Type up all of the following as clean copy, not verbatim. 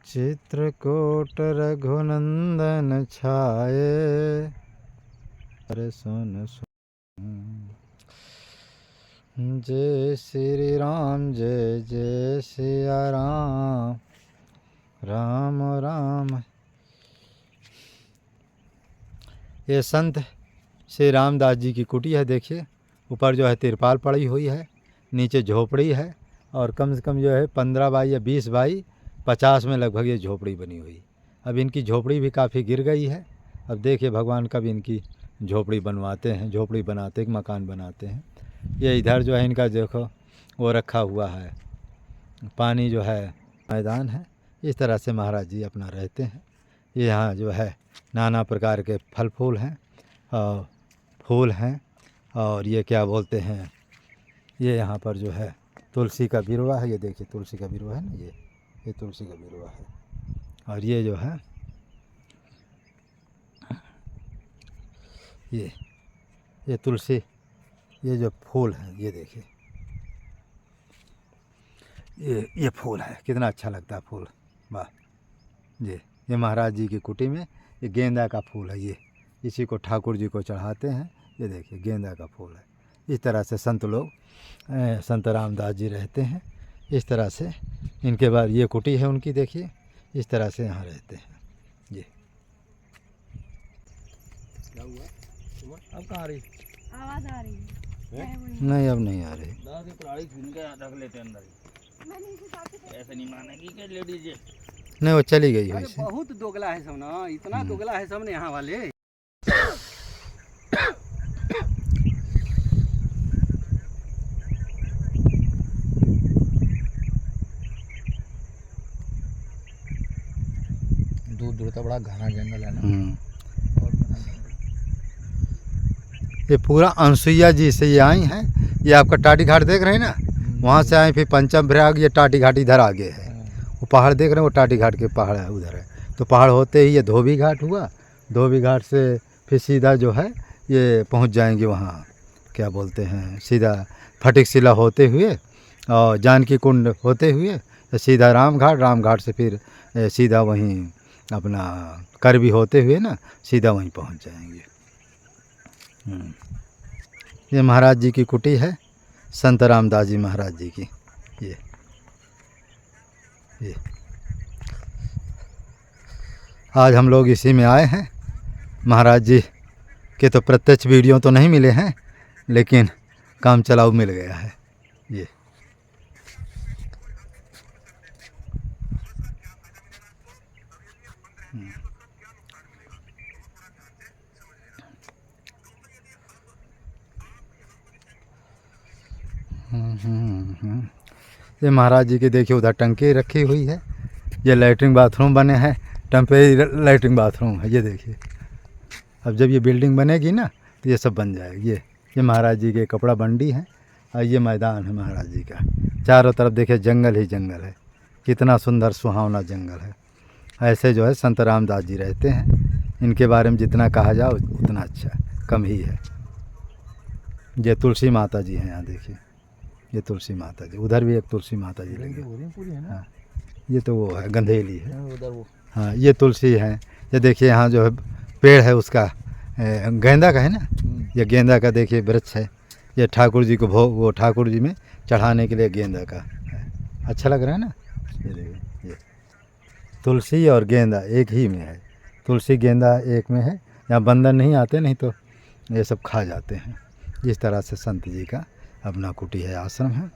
चित्रकूट रघुनंदन छाये। अरे सुन सुन जय श्री राम जय जय सिया राम राम राम। ये संत श्री रामदास जी की कुटी है। देखिए ऊपर जो है तिरपाल पड़ी हुई है, नीचे झोपड़ी है और कम से कम जो है 15 बाई या 20 बाई 50 में लगभग ये झोपड़ी बनी हुई। अब इनकी झोपड़ी भी काफ़ी गिर गई है। अब देखिए भगवान कब इनकी झोपड़ी बनवाते हैं, झोपड़ी बनाते मकान बनाते हैं। ये इधर जो है इनका देखो वो रखा हुआ है, पानी जो है मैदान है। इस तरह से महाराज जी अपना रहते हैं। ये यहाँ जो है नाना प्रकार के फल फूल हैं और फूल हैं और ये क्या बोलते हैं, ये यहाँ पर जो है तुलसी का बिरवा है। ये देखिए तुलसी का बिरवा है ना, ये तुलसी का बिरवा है। और ये जो है ये तुलसी, ये जो फूल है ये देखिए ये फूल है, कितना अच्छा लगता है फूल। वाह। ये महाराज जी की कुटी में ये गेंदा का फूल है। ये इसी को ठाकुर जी को चढ़ाते हैं। ये देखिए गेंदा का फूल है। इस तरह से संत लोग संत रामदास जी रहते हैं। इस तरह से इनके बाद ये कुटी है उनकी, देखिए इस तरह से यहाँ रहते हैं। ये अब कहाँ आ रही आवाज आ रही है? नहीं अब नहीं आ रही। ऐसे नहीं मानेगी कि लेडीज नहीं वो चली गई है। बहुत दोगला है सब ना, इतना दोगला है सब ने यहाँ वाले। दूर दूर तक बड़ा घना जंगल है ना। ये पूरा अनसुईया जी से ये आई हैं। ये आपका टाटी घाट देख रहे हैं ना, वहाँ से आए फिर पंचम प्रयाग, ये टाटी घाट इधर आगे है। वो पहाड़ देख रहे हैं, वो टाटी घाट के पहाड़ है उधर है। तो पहाड़ होते ही ये धोबी घाट हुआ, धोबी घाट से फिर सीधा जो है ये पहुँच जाएंगे वहाँ क्या बोलते हैं, सीधा फटिक शिला होते हुए और जानकी कुंड होते हुए सीधा राम घाट, राम घाट से फिर सीधा वहीं अपना करबी होते हुए ना सीधा वहीं पहुँच जाएंगे। ये महाराज जी की कुटी है, संत रामदास जी महाराज जी की। ये आज हम लोग इसी में आए हैं। महाराज जी के तो प्रत्यक्ष वीडियो तो नहीं मिले हैं, लेकिन काम चलाऊ मिल गया है। ये ये महाराज जी की देखिए उधर टंकी रखी हुई है। ये लैट्रिन बाथरूम बने हैं, टेम्परेरी लैट्रिन बाथरूम है। ये देखिए अब जब ये बिल्डिंग बनेगी ना तो ये सब बन जाएगी। ये महाराज जी के कपड़ा बंडी है और ये मैदान है महाराज जी का। चारों तरफ देखिए जंगल ही जंगल है, कितना सुंदर सुहावना जंगल है। ऐसे जो है संत रामदास जी रहते हैं। इनके बारे में जितना कहा जाए उतना अच्छा कम ही है। ये तुलसी माता जी हैं यहाँ देखिए, ये तुलसी माता जी, उधर भी एक तुलसी माता जी लगी। हाँ ये तो वो है गंधेली है उधर वो। हाँ ये तुलसी है। ये देखिए यहाँ जो है पेड़ है उसका गेंदा का है ना, ये गेंदा का देखिए वृक्ष है। ये ठाकुर जी को भोग, वो ठाकुर जी में चढ़ाने के लिए गेंदा का है। अच्छा लग रहा है ना। ये देखिए ये तुलसी और गेंदा एक ही में है, तुलसी गेंदा एक में है। यहाँ बंदर नहीं आते, नहीं तो ये सब खा जाते हैं। इस तरह से संत जी का अपना कुटी है, आश्रम है।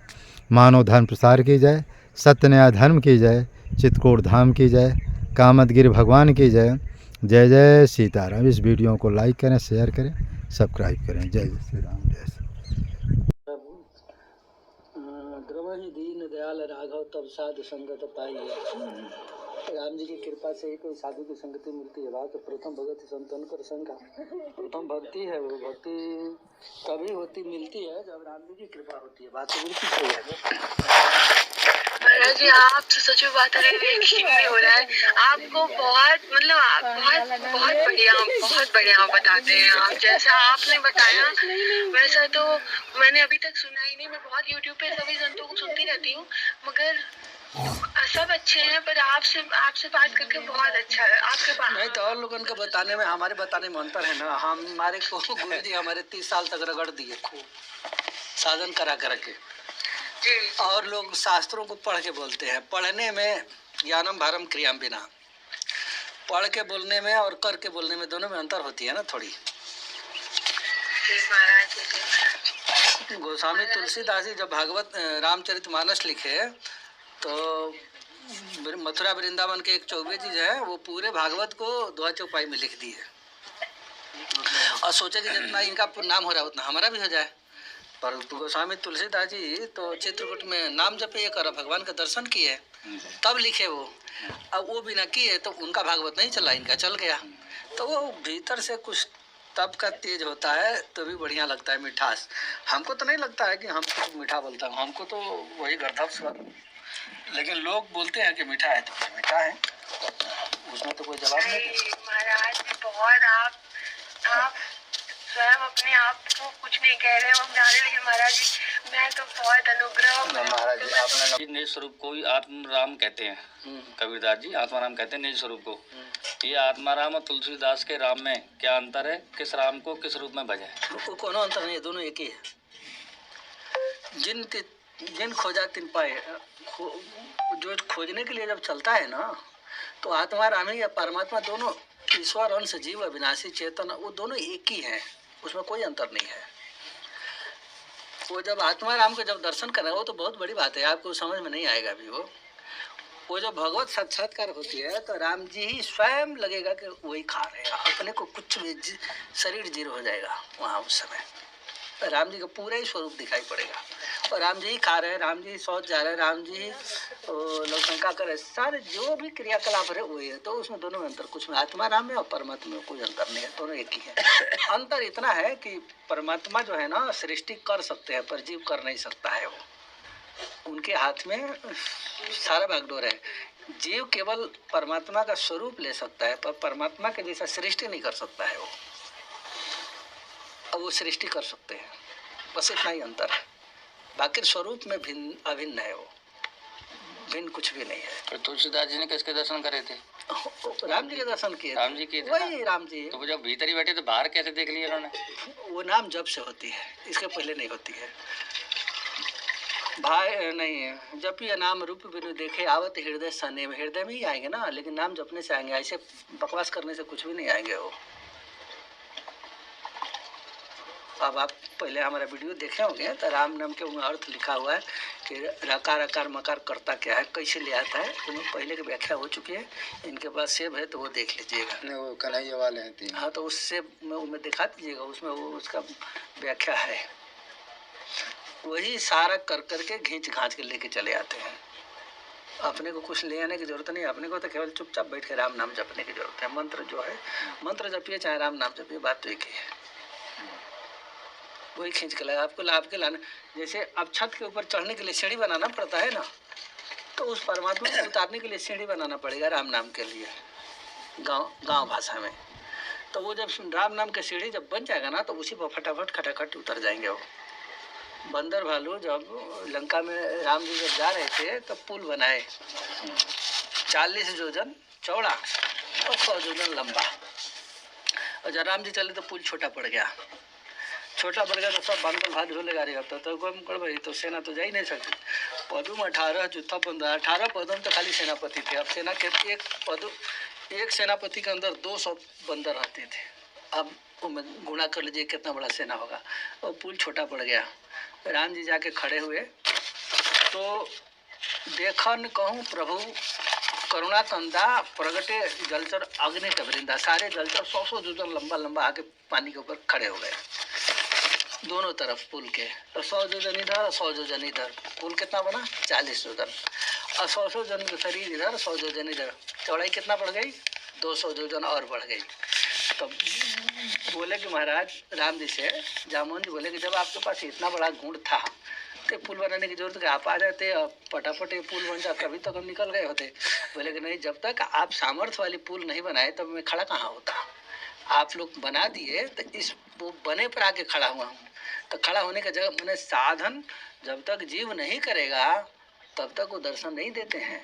मानव धर्म प्रसार की जाए, सत्य न्याय धर्म की जाए, चित्रकूट धाम की जाए, कामतगिरी भगवान की जय। जय जय सीताराम। इस वीडियो को लाइक करें, शेयर करें, सब्सक्राइब करें। जय श्री राम। जय द्रवहि दीन दयाल राघव तब साधु संगत पाई। राम जी की कृपा से ही कोई साधु की संगति मिलती है। बात प्रथम भगत संतन कर संगा, प्रथम भक्ति है। वो भक्ति कभी होती मिलती है जब राम जी की कृपा होती है। बात तो बिल्कुल सही है महाराज जी, आपसे सच में बात नहीं हो रहा है। आपको बहुत मतलब आप बहुत बढ़िया बताते हैं। आप जैसा आपने बताया वैसा तो मैंने अभी तक सुना ही नहीं। मैं बहुत यूट्यूब पे सभी संतों को सुनती रहती हूँ, मगर सब अच्छे हैं, पर आपसे बात करके बहुत अच्छा है। आपके पास नहीं तो और लोगों के बताने में हमारे बताने में अंतर है ना। हमारे को गुरु जी हमारे 30 साल तक रगड़ दिए खूब साधन करा के। जी और लोग शास्त्रों को पढ़ के बोलते हैं। पढ़ने में ज्ञानम भारम क्रियाम बिना, पढ़ के बोलने में और कर के बोलने में दोनों में अंतर होती है ना थोड़ी। जी महाराज जी, जी महाराज। गोस्वामी तुलसीदास जी जब भागवत रामचरितमानस लिखे तो मथुरा वृंदावन के एक चौबे जी है वो पूरे भागवत को दोहा चौपाई में लिख दिए और सोचे कि जितना इनका नाम हो रहा है उतना हमारा भी हो जाए। पर गोस्वामी तुलसीदास जी तो चित्रकूट में नाम जपे ये करा, भगवान का दर्शन किए तब लिखे वो। अब वो बिना किए तो उनका भागवत नहीं चला, इनका चल गया। तो वो भीतर से कुछ तब का तेज होता है तो भी बढ़िया लगता है मिठास। हमको तो नहीं लगता है कि हम कुछ मीठा बोलता हूँ, हमको तो वही गर्दभ स्वर, लेकिन लोग बोलते हैं कि मीठा है तो मीठा है, उसमें तो कोई जवाब नहीं। महाराज जी बहुत आप स्वयं अपने आप को कुछ नहीं कह रहे हो, हम जाने, लेकिन महाराज जी मैं तो बहुत अनुग्रह। महाराज जी आपने निज स्वरूप को ही आत्मराम कहते हैं, कबीरदास जी आत्माराम कहते हैं निज स्वरूप को। ये आत्माराम और तुलसीदास के राम में क्या अंतर है? किस राम को किस रूप में भजे? कोनो अंतर नहीं है, दोनों एक ही है। जिन खोजा तिन पाए, जो खोजने के लिए जब चलता है ना तो आत्मा राम या परमात्मा दोनों ईश्वर अंश जीव अविनाशी चेतन वो दोनों एक ही हैं, उसमें कोई अंतर नहीं है। वो जब आत्मा राम को जब दर्शन करेगा वो तो बहुत बड़ी बात है, आपको समझ में नहीं आएगा अभी। वो जब भगवत साक्षात्कार होती है तो राम जी ही स्वयं लगेगा कि वही खा रहे हैं, अपने को कुछ भी शरीर जीरो हो जाएगा वहाँ उस समय। राम जी का पूरा ही स्वरूप दिखाई पड़ेगा और राम जी ही खा रहे हैं, राम जी शौच जा रहे हैं, राम जी लौशंका कर रहे, सारे जो भी क्रियाकलाप है वही है। तो उसमें दोनों में अंतर कुछ में आत्मा राम में और परमात्मा में कोई अंतर नहीं है, दोनों एक ही है। अंतर इतना है कि परमात्मा जो है ना सृष्टि कर सकते हैं पर जीव कर नहीं सकता है। वो उनके हाथ में सारा भागडोर है। जीव केवल परमात्मा का स्वरूप ले सकता है पर परमात्मा के जैसा सृष्टि नहीं कर सकता है वो। अब वो सृष्टि कर सकते हैं, बस इतना ही अंतर है। बाकी स्वरूप में भिन्न अभिन्न है, वो भिन्न कुछ भी नहीं है। तो तुलसीदास जी ने किसके दर्शन करे थे? राम जी के दर्शन किए, राम जी के, वही राम जी। तो वो जब भीतर ही बैठे तो बाहर कैसे देख लिया उन्होंने? वो नाम जब से होती है, इसके पहले नहीं होती है भाई। नहीं, जब ये नाम रूप बिनु देखे आवत हृदय सने, हृदय में ही आएंगे ना, लेकिन नाम जपने से आएंगे, ऐसे बकवास करने से कुछ भी नहीं आएंगे वो। अब आप पहले हमारा वीडियो देखे होंगे तो राम नाम के अर्थ लिखा हुआ है कि रकार अकार मकार करता क्या है, कैसे ले आता है, तो पहले की व्याख्या हो चुकी है। इनके पास सेब है तो वो देख लीजिएगा। वो कन्हैया वाले हैं तीन। हाँ, तो उससे में दिखा दीजिएगा, उसमें वो उसका व्याख्या है। वही सारा कर करके घींच घाँच के लेके चले आते हैं। अपने को कुछ ले आने की जरूरत नहीं, अपने को तो केवल चुपचाप बैठ के राम नाम जपने की जरूरत है। मंत्र जो है, मंत्र जपिए चाहे राम नाम जपिए, बात तो एक ही है। वही खींच के लाए आपको, लाभ के लाना। जैसे अब छत के ऊपर चढ़ने के लिए सीढ़ी बनाना पड़ता है ना, तो उस परमात्मा को उतारने के लिए सीढ़ी बनाना पड़ेगा राम नाम के लिए, गांव भाषा में। तो वो जब राम नाम की सीढ़ी जब बन जाएगा ना तो उसी पर फटाफट खटाखट उतर जाएंगे वो। बंदर भालू जब लंका में राम जी जब जा रहे थे तो पुल बनाए 40 जोजन चौड़ा और 100 जोजन लंबा, और जब राम जी चले तो पुल छोटा पड़ गया। छोटा पड़ गया तो सब बंदर भाग ढोले गाड़ी होता तो भाई तो सेना तो जा ही नहीं सकती। पदुम 18 जुत्था 15, 18 पदुम तो खाली सेनापति थे। अब सेना के एक सेनापति के अंदर 200 बंदर रहते थे। अब गुणा कर लीजिए कितना बड़ा सेना होगा। और पुल छोटा पड़ गया। राम जी जाके खड़े हुए तो देखन कहूँ प्रभु करुणा कंदा प्रगटे जलचर अग्नि कबरिंदा, सारे जलचर 100 जोजन लंबा लंबा आके पानी के ऊपर खड़े हो गए दोनों तरफ पुल के। तो 100 जोजन इधर और 100 जोजन इधर। पुल कितना बना? 40 जोजन। और 100 जोजन का शरीर इधर, 100 जोजन इधर। चौड़ाई कितना बढ़ गई? 200 जोजन और बढ़ गई। तो बोले कि महाराज राम जी से, जामुन जी बोले कि जब आपके पास इतना बड़ा गुण था तो पुल बनाने की जरूरत है, आप आ जाते और फटाफट ये पुल बन जाता, कभी तक हम निकल गए होते। बोले कि नहीं, जब तक आप सामर्थ्य वाली पुल नहीं बनाए तब मैं खड़ा कहाँ होता। आप लोग बना दिए तो इस वो बने पर आके खड़ा हुआ हूँ। तो खड़ा होने का जगह मैंने साधन जब तक जीव नहीं करेगा तब तक वो दर्शन नहीं देते हैं।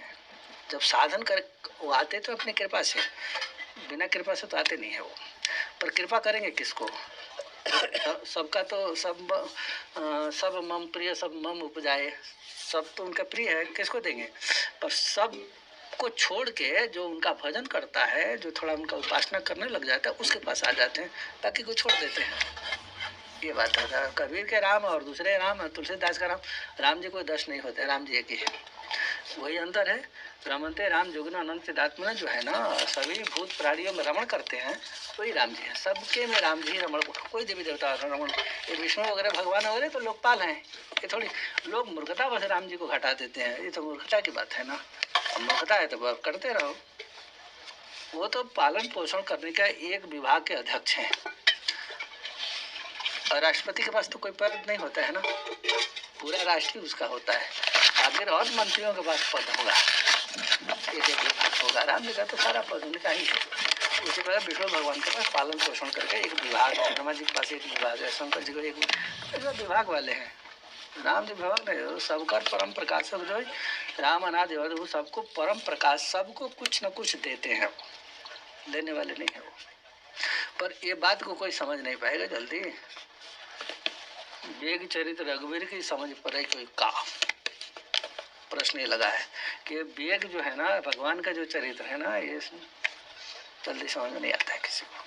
जब साधन कर वो आते तो अपनी कृपा से, बिना कृपा से तो आते नहीं है वो। पर कृपा करेंगे किसको? सबका तो सब मम प्रिय सब मम उपजाए, सब तो उनका प्रिय है, किसको देंगे? पर सब को छोड़ के जो उनका भजन करता है, जो थोड़ा उनका उपासना करने लग जाता है, उसके पास आ जाते हैं, बाकी को छोड़ देते हैं। ये बात है। कबीर के राम और दूसरे राम और तुलसीदास का राम, राम जी कोई 10 नहीं होते, राम जी एक ही है। वही अंतर है। रमनते राम जुगन अनंत चिदात्मा जो है ना, सभी भूत प्राणियों में रमण करते हैं, वही राम जी है। सबके में राम जी रमण, कोई देवी देवता रमण, ये विष्णु वगैरह भगवान वगैरह तो लोकपाल हैं। ये थोड़ी लोग मूर्खता बस राम जी को घटा देते हैं, ये तो मूर्खता की बात है ना। अब मूर्खता है तो करते रहो। वो तो पालन पोषण करने का एक विभाग के अध्यक्ष हैं, और राष्ट्रपति के पास तो कोई पद नहीं होता है ना, पूरा राष्ट्र ही उसका होता है। आखिर और मंत्रियों के पास पद होगा, एक विभाग होगा। राम जी का तो सारा पद उनका ही है। उसी प्रकार विष्णु भगवान के पास पालन पोषण करके एक विभाग है, ब्रह्मा जी के पास एक विभाग है, शंकर जी को एक विभाग वाले हैं। राम जी भगवान है सबका परम प्रकाशक, जो राम अनादि वो सबको परम प्रकाश, सबको कुछ न कुछ देते हैं, देने वाले नहीं है वो। पर ये बात को कोई समझ नहीं पाएगा जल्दी। वेग चरित्र रघुवीर की समझ पड़े कोई का प्रश्न ये लगा है कि वेग जो है ना, भगवान का जो चरित्र है ना, ये जल्दी समझ में नहीं आता है किसी को।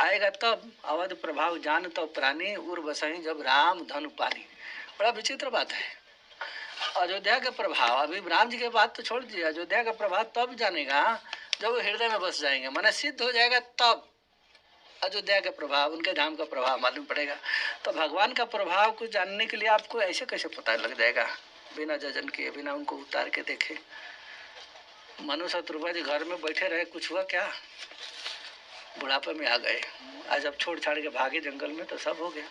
आएगा तब अवध प्रभाव जान तो प्राणी उर बसही जब राम धनु पानी। बड़ा विचित्र बात है। अयोध्या का प्रभाव, अभी राम जी के बात तो छोड़ दिया, अयोध्या का प्रभाव तब जानेगा जब वो हृदय में बस जाएंगे, माने सिद्ध हो जाएगा, तब अयोध्या का प्रभाव, उनके धाम का प्रभाव मालूम पड़ेगा। तो भगवान का प्रभाव को जानने के लिए आपको ऐसे कैसे पता लग जाएगा, बिना जजन किए, बिना उनको उतार के देखे? मनु शत्रुघ्न जी घर में बैठे रहे, कुछ हुआ क्या? बुढ़ापे में आ गए, आज जब छोड़ छाड़ के भागे जंगल में तो सब हो गया।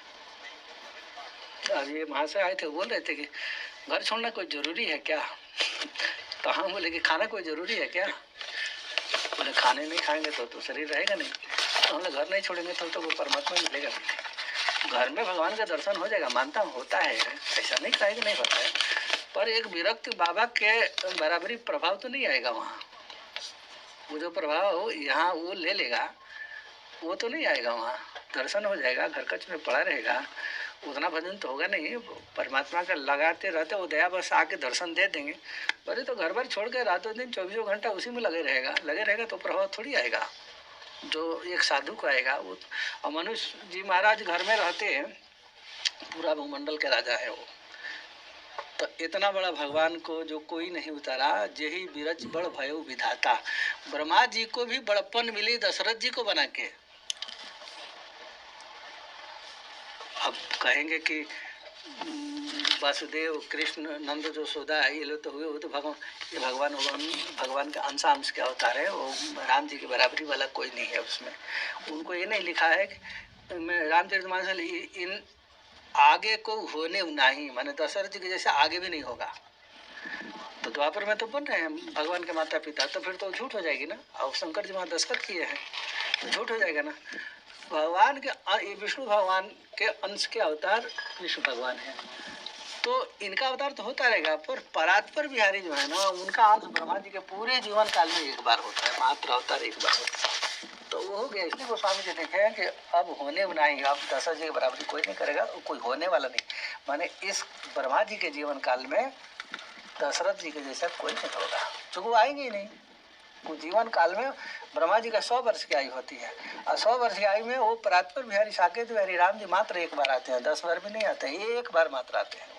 अब ये वहां से आए थे, बोल रहे थे कि घर छोड़ना कोई जरूरी है क्या? कहाँ? बोले कि खाना कोई जरूरी है क्या? बोले खाने नहीं खाएंगे तो शरीर रहेगा नहीं। तो हम लोग घर नहीं छोड़ेंगे तो वो परमात्मा मिलेगा नहीं। घर में भगवान का दर्शन हो जाएगा, मानता हूँ होता है, ऐसा नहीं कहेगा नहीं होता है, पर एक विरक्त बाबा के बराबरी प्रभाव तो नहीं आएगा वहाँ। वो जो प्रभाव यहाँ वो ले लेगा वो तो नहीं आएगा वहाँ। दर्शन हो जाएगा, घर कच में पड़ा रहेगा, उतना भजन तो होगा नहीं। परमात्मा का लगाते रहते, वो दया बस आके दर्शन दे देंगे। बड़े तो घर भर छोड़ के रातों दिन 24 घंटा उसी में लगे रहेगा तो प्रभाव थोड़ी आएगा जो एक साधु को आएगा। वो और मनुष्य जी महाराज घर में रहते हैं, पूरा भूमंडल के राजा है वो। तो इतना बड़ा भगवान को जो कोई नहीं उतारा, जेही बिरज बड़ भयो विधाता। ब्रह्मा जी को भी बड़प्पन मिली दशरथ जी को बना के। अब कहेंगे कि वासुदेव कृष्ण नंद जो सोदा ये लोग तो हुए, वो तो भगवान का अंश के अवतार है। वो राम जी की बराबरी वाला कोई नहीं है उसमें। उनको ये नहीं लिखा है कि मैं रामचरितमानस इन आगे को होने नहीं, माने दशरथ जी के जैसे आगे भी नहीं होगा। तो द्वापर में तो बन रहे हैं भगवान के माता पिता, तो फिर तो झूठ हो जाएगी ना। और शंकर जी वहाँ दस्तखत किए हैं तो झूठ हो जाएगा ना। भगवान के विष्णु भगवान के अंश के अवतार विष्णु भगवान है, तो इनका अवतार तो होता रहेगा। पर परात्पर बिहारी जो है ना, उनका अंश ब्रह्मा जी के पूरे जीवन काल में एक बार होता है, मात्र अवतार एक बार होता है। तो वो हो गया। इसलिए गोस्वामी जी देखे हैं कि अब होने नहीं, अब दशरथ जी के बराबरी कोई नहीं करेगा, कोई होने वाला नहीं। माने इस ब्रह्मा जी के जीवन काल में दशरथ जी के जैसा कोई नहीं होगा, चूँकि वो आएंगे ही नहीं। वो जीवन काल में ब्रह्मा जी का 100 वर्ष की आयु होती है, और 100 वर्ष की आयु में वो परात्पर बिहारी साकेत बिहारी राम जी मात्र एक बार आते हैं, 10 बार भी नहीं आते हैं, एक बार मात्र आते हैं।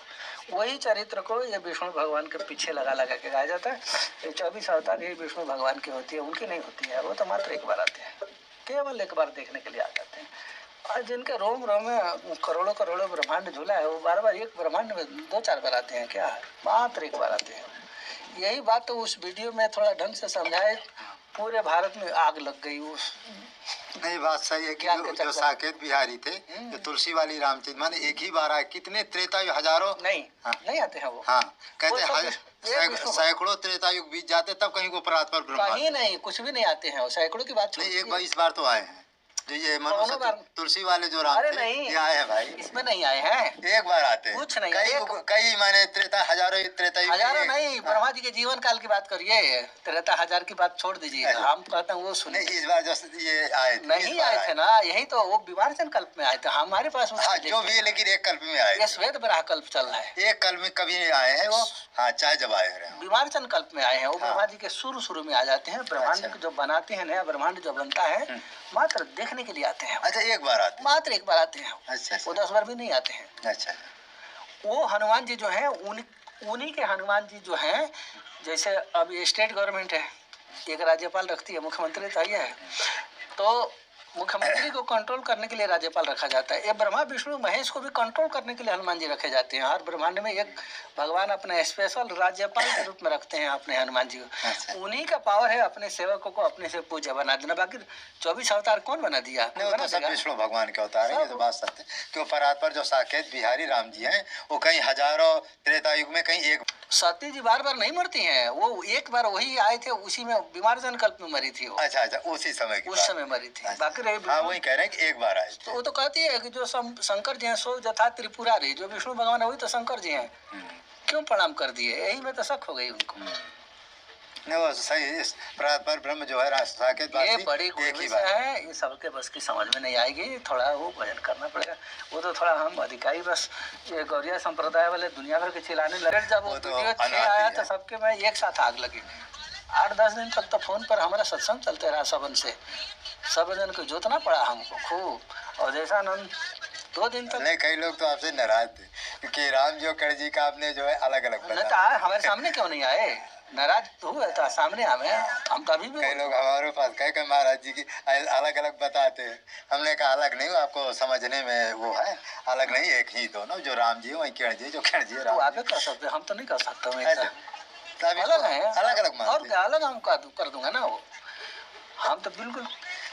वही चरित्र को ये विष्णु भगवान के पीछे लगा के गाया जाता है। ये 24 अवतार ये विष्णु भगवान की होती है, उनकी नहीं होती है। वो तो मात्र एक बार आते हैं, केवल एक बार देखने के लिए आ जाते हैं। और जिनके रोम रोम में करोड़ों करोड़ों ब्रह्मांड झूला है, वो बार एक ब्रह्मांड में 2-4 बार आते हैं क्या? मात्र एक बार आते हैं। यही बात तो उस वीडियो में थोड़ा ढंग से समझाए, पूरे भारत में आग लग गई उस। नहीं, बात सही है कि जो साकेत बिहारी थे, जो तुलसी वाली रामचरित माने एक ही बार आए, कितने त्रेतायुग हजारों नहीं आते हैं वो। हाँ, कहते हैं सैकड़ों त्रेतायुग बीत जाते तब कहीं को परात्पर ब्रह्मा, कहीं नहीं, कुछ भी नहीं आते हैं। सैकड़ों की बात नहीं, एक बार इस बार तो आए हैं। जो ये दोनों मनुष्य बार- तुलसी वाले जो राम अरे थे, नहीं। ये आए हैं भाई, इसमें नहीं आए हैं, एक बार आते हैं। कुछ नहीं, कई माने त्रेता हजारों त्रेता युग में हजारों एक- नहीं, ब्रह्मा जी के जीवन काल की बात करिए, 73,000 की बात छोड़ दीजिए, अच्छा। हम कहते हैं वो सुनिए। नहीं, इस बार जो ये आए थे, नहीं इस बार आए थे ना, यही तो वो विमार्जन कल्प में आए थे हमारे पास। हाँ, जो भी है, लेकिन एक कल्प में आए ये थे। श्वेत बराह कल्प चल रहा है, एक कल्प में कभी नहीं आए हैं वो, हाँ, चाहे जब आए रहे हों। विमार्जन कल्प में आए हैं। वो हाँ। ब्रह्मा जी के शुरू में आ जाते हैं, ब्रह्मांड अच्छा। जो बनाते हैं, नया ब्रह्मांड जो बनता है, मात्र देखने के लिए आते हैं, अच्छा, एक बार आते हैं। मात्र एक बार आते हैं, अच्छा वो 10 बार भी नहीं आते हैं। अच्छा। वो हनुमान जी जो हैं, उन्हीं के हनुमान जी जो हैं, जैसे अब ये स्टेट गवर्नमेंट है, एक राज्यपाल रखती है, मुख्यमंत्री तो ये है, तो मुख्यमंत्री को कंट्रोल करने के लिए राज्यपाल रखा जाता है। ये ब्रह्मा विष्णु महेश को भी कंट्रोल करने के लिए हनुमान जी रखे जाते हैं। हर ब्रह्मांड में एक भगवान अपने स्पेशल राज्यपाल के रूप में रखते हैं अपने हनुमान जी को। अच्छा। उन्हीं का पावर है अपने सेवकों को अपने से पूज्य बना देना। बाकी 24 अवतार कौन बना दिया? नहीं, वो बना तो सब देगा? विष्णु भगवान के अवतार है, ये तो सब। बात सत्य है। क्यों परात्पर जो साकेत बिहारी राम जी हैं, वो कहीं हजारों त्रेता युग में कहीं एक। सती जी बार बार नहीं मरती हैं, वो एक बार वही आए थे, उसी में विमार्जन कल्प में मरी थी वो, अच्छा अच्छा, उसी समय की उस बात। समय मरी थी। अच्छा। बाकी रही हाँ, वही कह रहे हैं कि एक बार आए थे। तो वो तो कहती है कि जो शंकर जी हैं सो जथा त्रिपुरारी, जो विष्णु भगवान है वही तो शंकर जी हैं, क्यों प्रणाम कर दिए? यही में तो शक हो गई उनको। नहीं, वो सही है, परात्पर ब्रह्म जो है साकेत ये वासी, बड़ी एक ही कोई बात है, ये सबके बस की समझ में नहीं आएगी, थोड़ा वो भजन करना पड़ेगा। वो तो थोड़ा हम अधिकारी बस ये गौरिया संप्रदाय वाले दुनिया भर के चिल्लाने लगे। जब वो वो तो वीडियो 6 अनादि आया है। तो सबके में एक साथ आग लगी। 8-10 दिन तक तो फोन पर हमारा सत्संग चलते रहा सबन से, सब जन को जोतना पड़ा हमको खूब। और जैसा आनंद 2 दिन तक नहीं, कई लोग तो आपसे नाराज थे क्योंकि राम जी और कर्ण जी का आपने जो है अलग अलग नहीं तो बताया। हमारे सामने क्यों नहीं आए? नाराज तो हुए तो सामने हमें, हम कभी भी कई लोग हमारे पास कह महाराज जी की अलग अलग बताते हैं। हमने कहा अलग नहीं, आपको समझने में वो है, अलग नहीं, एक ही दोनों, जो राम जी वही कर्ण जी, जो कर्ण जी तो राम आप जी। कर सकते, हम तो नहीं कर सकते। मैं ऐसे तभी अलग है, अलग अलग और मानते क्या अलग हम कर दूंगा ना वो, हम तो बिल्कुल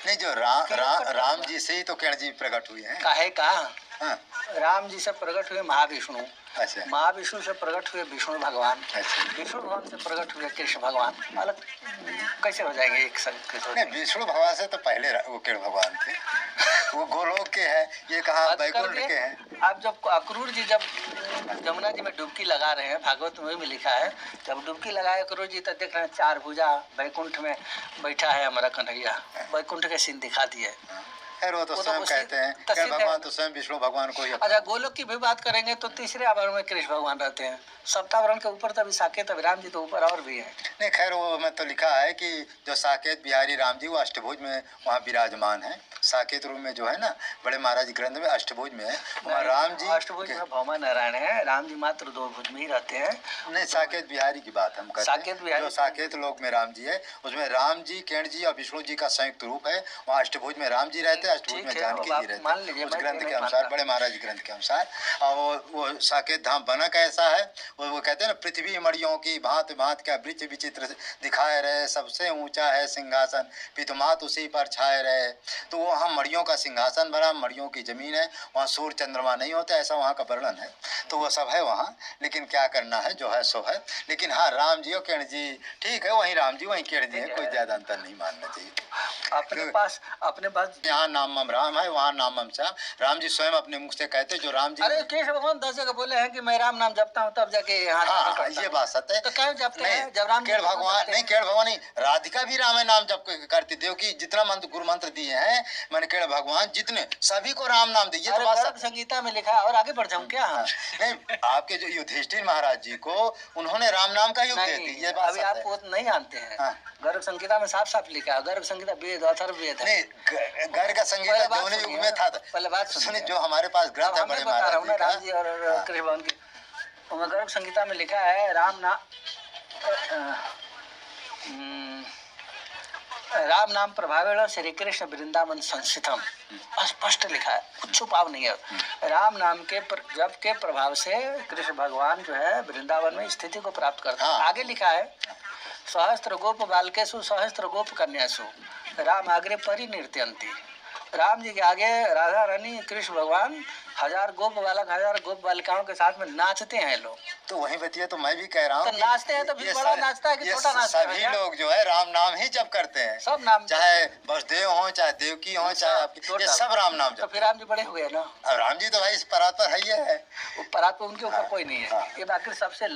नहीं, जो राम जी से ही तो कर्ण जी प्रकट हुए हैं। काहे का हाँ, राम जी से प्रकट हुए महाविष्णु, अच्छा महाविष्णु से प्रकट हुए विष्णु भगवान, अच्छा। विष्णु भगवान से प्रकट हुए कृष्ण भगवान। अलग कैसे हो जाएंगे एक संग के साथ? नहीं, विष्णु भगवान से तो पहले वो कर्ण भगवान थे, वो गोलोक के हैं, ये कहा वैकुंठ के हैं। आप जब अक्रूर जी जब जमुना जी में डुबकी लगा रहे हैं, भागवत में भी लिखा है, जब डुबकी लगाए अक्रूर जी तो देख रहे हैं 4 भुजा वैकुंठ में बैठा है हमारा कन्हैया, वैकुंठ के सीन दिखा दिए। खैर वो तो स्वयं कहते हैं, कर्ण भगवान तो स्वयं विष्णु भगवान को ही। अच्छा, गोलोक की भी बात करेंगे तो तीसरे आवरण में कृष्ण भगवान रहते हैं, सप्तावरण के ऊपर तभी साकेत अभिराम जी तो ऊपर और भी है। नहीं, खैर वो में तो लिखा है कि जो साकेत बिहारी राम जी वो अष्टभुज में वहाँ विराजमान है। साकेत रूप में जो है ना, बड़े महाराज जी ग्रंथ में अष्टभुज में है, वहाँ राम जी अष्टभुज में भौमा नारायण है, राम जी मात्र 2 भुज में ही रहते हैं। नहीं, साकेत बिहारी की बात हम करते साकेत हैं। बिहारी जो साकेत लोक में राम जी है, उसमें राम जी, कर्ण जी और विष्णु जी का संयुक्त रूप है। वहाँ अष्टभुज में राम जी रहते हैं, अष्टभुज में ठीक है, जानकी अब जी आप मान रहते लीजिए, हैं, उस मैं ग्रंथ नहीं के अनुसार, मानता। बड़े महाराज जी ग्रंथ के अनुसार। और वो साकेत धाम बना कैसा है, वो कहते हैं ना, पृथ्वी मड़ियों की भांत भांत का वृक्ष विचित्र दिखाए रहे, सबसे ऊंचा है सिंहासन, पितुमात उसी पर छाए रहे। तो वहाँ मड़ियों का सिंहासन बना, मड़ियों की जमीन है, वहाँ सूर्य चंद्रमा नहीं होता, ऐसा वहाँ का वर्णन है। तो वो सब है वहाँ, लेकिन क्या करना है, जो है सो है। लेकिन हाँ, राम जी और कर्ण जी ठीक है, वहीं राम जी वहीं कर्ण जी है, कोई ज्यादा अंतर नहीं मानना चाहिए। अपने पास यहाँ नामम राम है, वहाँ नामम श्याम। राम जी स्वयं अपने मुख से कहते, जो राम जी। अरे कृष्ण भगवान 10 जगह बोले हैं कि मैं राम नाम जपता हूँ तब जाके यहाँ हाँ, करता हूँ। ये बात सत्य है। तो क्यों जपते नहीं, हैं? जब राम जी केवल को भगवान जपते नहीं, हैं। केवल भगवान नहीं, राधिका भी राम नाम जप करती थी, क्योंकि जितना मंत्र गुरु मंत्र दिए हैं, मैंने केवल भगवान जितने सभी को राम नाम दिए। अरे तो बात गर्भ सत्य संगीता में लिखा है, और आगे बढ़ जाऊँ क्या? हाँ, नहीं, आपके जो युधिष्ठिर महाराज जी को उन्होंने राम नाम का युग दे दी, ये बात अभी सत्य आप है। वो नहीं जानते हैं। हाँ। गर्भ संगीता में साफ साफ लिखा है, गर्भ संगीता वेद अथर्व वेद है। नहीं, घर का संगीत पहले बात दोनों युग सुनिए, में था। पहले बात सुनिए। सुनिए, जो हमारे पास ग्रंथ है अब बड़े मैं बता रहा हूँ ना, महाराज राम जी जी का। और कृष्ण भगवान की उनमें गर्भ संगीता में लिखा है, राम नाम प्रभावेण श्री कृष्ण वृंदावन संस्थितम, स्पष्ट लिखा है, कुछ छुपाव नहीं है। राम नाम के जप के प्रभाव से कृष्ण भगवान जो है वृंदावन में स्थिति को प्राप्त करते हैं। हाँ। आगे लिखा है, सहस्त्र गोप बालकेशु सहस्त्र गोप कन्यासु राम आग्रे परिनिर्त्यन्ति। राम जी के आगे राधा रानी कृष्ण भगवान हजार गोप बालक हजार गोप बालिकाओं के साथ में नाचते हैं लोग। तो वही बतिया तो मैं भी कह रहा हूँ तो नाचते हैं तो फिर बड़ा नाचता है कि छोटा नाचता है? सभी लोग जो है राम नाम ही जब करते हैं, सब नाम, चाहे वसुदेव हो चाहे देवकी हो चाहे आपकी, ये सब राम नाम तो जब। फिर राम जी बड़े हो गए ना। अब राम जी तो भाई इस परात पर है ही है, वो परात पे उनके ऊपर हाँ, कोई नहीं है। हाँ। ये बाकी सबसे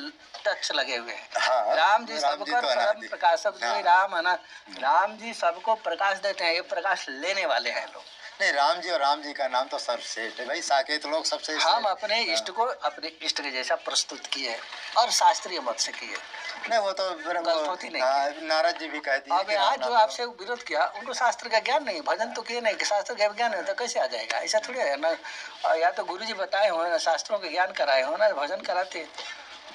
टच लगे हुए हैं। हाँ, राम जी राम जी सबको तो परम अनादि। प्रकाशक जो हाँ। राम है ना, राम जी सबको प्रकाश देते हैं, ये प्रकाश लेने वाले हैं लोग। नहीं, राम जी और राम जी का नाम तो सर्वश्रेष्ठ है भाई, साकेत लोग सबसे हम अपने इष्ट को अपने इष्ट के जैसा प्रस्तुत किए और शास्त्रीय मत से किए। नहीं, वो तो गलती नहीं हाँ, नारद जी भी कहती है अब कि यहाँ राम जो नाम आपसे विरोध किया उनको शास्त्र का ज्ञान नहीं, भजन तो किए नहीं कि शास्त्र का ज्ञान है तो कैसे आ जाएगा? ऐसा थोड़ी है ना। या तो गुरु जी बताए हो ना, शास्त्रों के ज्ञान कराए हो ना, भजन कराते,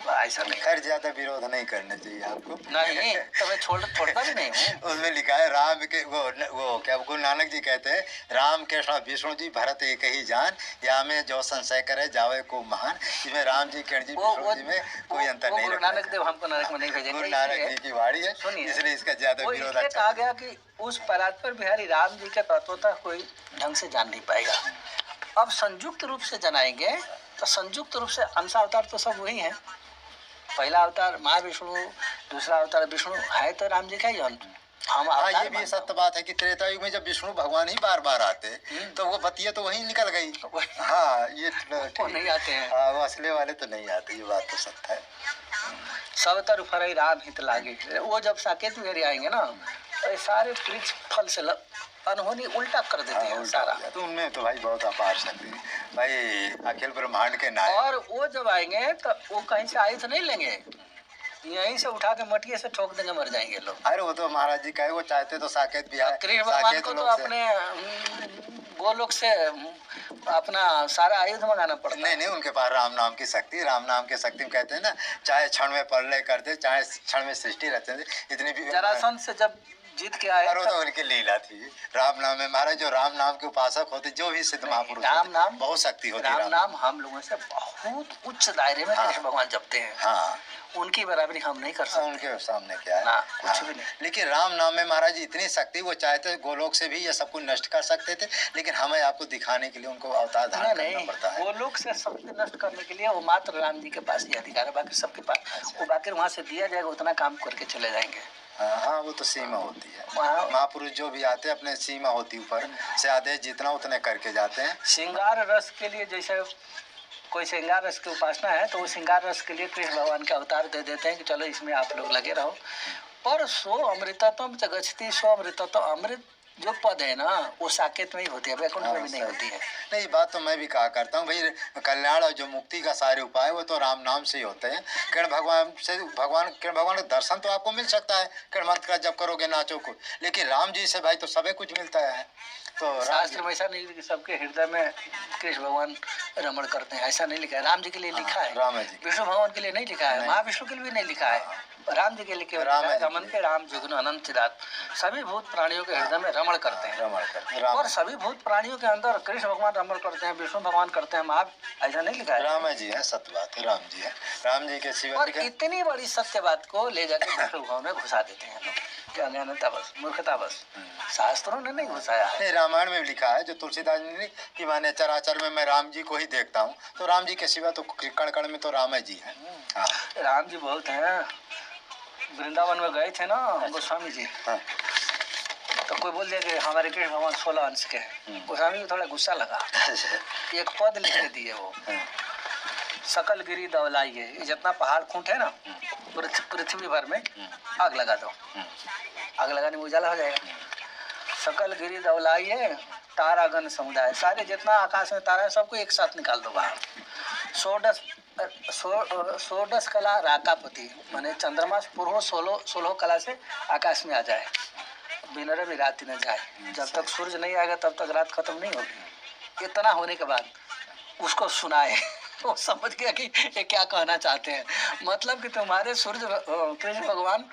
ऐसा नहीं। खैर ज्यादा विरोध नहीं करना चाहिए आपको। नहीं तो मैं छोड़ता भी नहीं हूँ। उसमें लिखा है राम के वो क्या गुरु नानक जी कहते हैं, राम कृष्ण विष्णु जी भरत एक ही जान, या में जो संशय करे जावे को महान। इसमें राम जी कृष्ण जी विष्णु जी में कोई अंतर नहीं। गुरु नानक देव हमको नरक में नहीं भेजेंगे, गुरु नानक जी की वाणी है, सुनिए, इसलिए इसका ज्यादा वो विरोध इसलिए अच्छा कहा गया कि उस परात पर बिहारी राम जी के तत्वता कोई ढंग से जान नहीं पाएगा। अब संयुक्त रूप से जनाएंगे तो संयुक्त रूप से अंश अवतार तो सब वही है। पहला अवतार महाविष्णु, दूसरा अवतार विष्णु है तो राम जी का ही अंश। हम हाँ, अवतार ये भी मानते सत्य बात है कि त्रेता युग में जब विष्णु भगवान ही बार बार आते तो वो बतिया तो वहीं निकल गई। हाँ, ये वो ठीक। नहीं आते हैं। हाँ, वो असले वाले तो नहीं आते, ये बात तो सत्य है। सब तरफ फरई राम हित लागे। वो जब साकेत बिहारी आएंगे ना तो ये सारे वृक्ष फल से अनहोनी उल्टा कर देते हैं सारा। तो उनमें तो भाई बहुत अपार शक्ति है भाई, अखिल ब्रह्मांड के नायक। और वो जब आएंगे तो वो कहीं से आयुध नहीं लेंगे, यहीं से उठा के मटिया से ठोक देंगे, मर जाएंगे लोग। अरे वो तो महाराज जी कहे वो चाहते तो साकेत भी आए, कृष्ण भगवान साकेत को तो लोग से। अपने गोलोक से अपना सारा आयुध मंगाना पड़ता है। नहीं नहीं, उनके पास राम नाम की शक्ति, राम नाम की शक्ति में कहते हैं ना, चाहे क्षण में प्रलय कर दे, चाहे क्षण में सृष्टि रचते दे, इतनी भी। जरासंध से जब जीत के आए अरे वो तो उनकी लीला थी। राम नाम में महाराज जो राम नाम के उपासक होते, जो भी सिद्ध महापुरुष राम होते, नाम बहुत शक्ति होती है। राम नाम हम लोगों से बहुत उच्च दायरे में कृष्ण भगवान जपते हैं। हाँ, उनकी बराबरी हम नहीं कर सकते उनके सामने क्या है ना, कुछ हाँ। भी नहीं। लेकिन राम नाम में महाराज जी इतनी शक्ति, वो चाहते गोलोक से भी ये सब कुछ नष्ट कर सकते थे, लेकिन हमें आपको दिखाने के लिए उनको अवतार धारण करना पड़ता है। वो लोग से शक्ति नष्ट करने के लिए वो मात्र राम जी के पास ही अधिकार है, बाकी सबके पास वो बाकी वहाँ से दिया जाएगा उतना काम करके चले जाएंगे। हाँ, वो तो सीमा होती है। वहाँ महापुरुष जो भी आते हैं अपने सीमा होती ऊपर से आदेश जितना उतने करके जाते हैं। श्रृंगार रस के लिए, जैसे कोई श्रृंगार रस की उपासना है तो वो श्रृंगार रस के लिए कृष्ण भगवान के अवतार दे देते हैं कि चलो इसमें आप लोग लगे रहो। पर सो अमृतत्व जगछती, सो अमृतत्व, अमृत जो पद है ना वो साकेत में ही होती है, वैकुंठ में भी नहीं होती है। नहीं, बात तो मैं भी कहा करता हूँ भाई, कल्याण और जो मुक्ति का सारे उपाय वो तो राम नाम से ही होते हैं। किरण भगवान से किरण भगवान का दर्शन तो आपको मिल सकता है, किरण मंत्र का जब करोगे नाचो को, लेकिन राम जी से भाई तो सभी कुछ मिलता है। तो शास्त्र में ऐसा नहीं कि सबके हृदय में कृष्ण भगवान रमण करते हैं, ऐसा नहीं लिखा है। राम जी के लिए लिखा है, राम जी, विष्णु भगवान के लिए नहीं लिखा है, महाविष्णु के लिए भी नहीं लिखा है, राम जी के लिए केवल लिखा है, रमन के राम जुग्न अनंत चिराग, सभी भूत प्राणियों के हृदय में रमण करते हैं। और सभी भूत प्राणियों के अंदर कृष्ण भगवान रमण करते हैं, विष्णु भगवान करते हैं, महा ऐसा नहीं लिखा है। राम जी है, सत्य बात है, राम जी है। राम जी के सिवा और इतनी बड़ी सत्य बात को ले जाकर विष्णु भगवान में घुसा देते हैं लोग, क्या अज्ञानता बस, मूर्खता बस, शास्त्रों ने नहीं घुसाया है। नहीं, रामायण में लिखा है जो तुलसीदास ने कि माने चराचर में मैं राम जी को ही देखता हूँ, तो राम जी के सिवा तो कण कण में तो राम जी है। हाँ। राम जी बहुत हैं। वृंदावन में गए थे ना गोस्वामी जी, हाँ। तो कोई बोल दिया कि हमारे कृष्ण भगवान 16 अंश के हैं। गोस्वामी को थोड़ा गुस्सा लगा, एक पद लिख के दिए वो, सकल गिरी दौलाइए, ये जितना पहाड़ खूंट है ना पृथ्वी भर में आग लगा दो, आग लगाने में उजाला हो जाएगा। सकल गिरी दौलाइए तारागण समुदाय, सारे जितना आकाश में तारा है सबको एक साथ निकाल दो बाहर। षोडश कला राकापति, माने चंद्रमा पूर्व 16 कला से आकाश में आ जाए, बिनर भी रात न जाए, जब तक सूरज नहीं आएगा तब तक रात खत्म नहीं होगी। इतना होने के बाद उसको सुनाए, वो समझ गया कि ये क्या कहना चाहते हैं। मतलब कि तुम्हारे सूर्य कृष्ण भगवान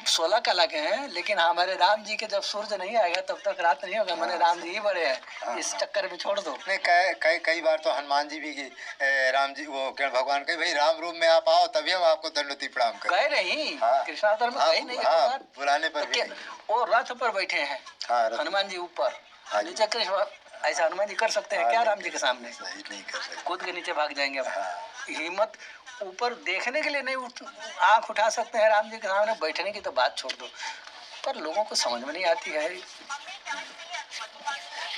16 कला के हैं, लेकिन हमारे राम जी के जब सूर्य नहीं आएगा तब तक रात नहीं होगा, मैंने राम जी ही बड़े हैं, इस चक्कर में छोड़ दो। नहीं, कई बार तो हनुमान जी भी राम जी वो किरण भगवान कहे भाई राम रूप में आप आओ तभी हम आपको दंडवती प्रणाम करें। गए नहीं, हाँ। कृष्णावतार में गए नहीं, बुलाने पर भी वो रथ पर बैठे हैं, हाँ, हनुमान जी ऊपर, नीचे कृष्ण ऐसा हनुमान जी कर सकते हैं क्या राम जी के सामने? सही नहीं कर सकते। कूद के नीचे भाग जाएंगे। हाँ। हिम्मत ऊपर देखने के लिए नहीं आंख उठा सकते हैं राम जी के सामने, बैठने की तो बात छोड़ दो। पर लोगों को समझ में नहीं आती है।